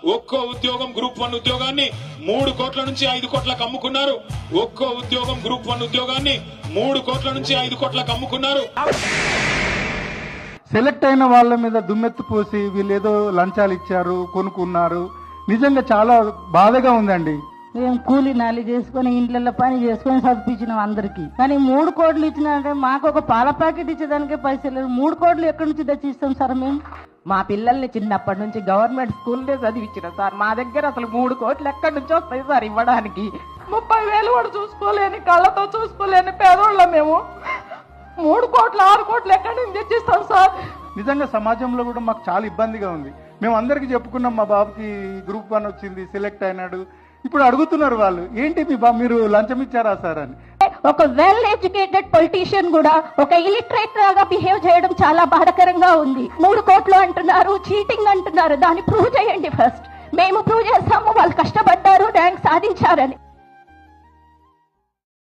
ఒక్కో ఉద్యోగం గ్రూప్ 1 ఉద్యోగాన్ని 3 కోట్ల నుంచి 5 కోట్లకు అమ్ముకున్నారు. ఒక్కో ఉద్యోగం గ్రూప్ 1 ఉద్యోగాన్ని 3 కోట్ల నుంచి 5 కోట్లకు అమ్ముకున్నారు. సెలెక్ట్ అయిన వాళ్ళ మీద దుమ్మెత్తు పోసి వీళ్ళు ఏదో లంచాలు ఇచ్చారు, కొనుక్కున్నారు. నిజంగా చాలా బాధగా ఉందండి. మేము కూలీ నాలి చేసుకుని ఇంట్లో పని చేసుకుని చదివించినాం అందరికి. కానీ 3 కోట్లు ఇచ్చినారంటే మాకు ఒక పాల ప్యాకెట్ ఇచ్చేదానికే పైసలు లేదు. 3 కోట్లు ఎక్కడి నుంచి తెచ్చిస్తాం సార్ మేము? మా పిల్లల్ని చిన్నప్పటి నుంచి గవర్నమెంట్ స్కూల్లో చదివించిన సార్. మా దగ్గర అసలు 3 కోట్లు ఎక్కడి నుంచి వస్తాయి సార్ ఇవ్వడానికి? 30,000 కూడా చూసుకోలేని, కళ్ళతో చూసుకోలేని పేదోళ్ళం మేము. 3 కోట్లు 6 కోట్లు ఎక్కడి నుంచి తెచ్చిస్తాం సార్? నిజంగా సమాజంలో కూడా మాకు చాలా ఇబ్బందిగా ఉంది. మేము అందరికీ చెప్పుకున్నాం, మా బాబుకి గ్రూప్ 1 వచ్చింది, సెలెక్ట్ అయినాడు. ఇప్పుడు అడుగుతున్నారు వాళ్ళు, ఏంటి మీరు లంచం ఇచ్చారా సార్ అని. ఒక వెల్ ఎడ్యుకేటెడ్ పొలిటీషియన్ కూడా ఒక ఇలిటరేట్ లాగా బిహేవ్ చేయడం చాలా బాధాకరంగా ఉంది. 3 కోట్లు అంటున్నారు, చీటింగ్ అంటున్నారు. దాన్ని ప్రూవ్ చేయండి ఫస్ట్. మేము ప్రూవ్ చేస్తాము వాళ్ళు కష్టపడ్డారు, ర్యాంక్ సాధించారని.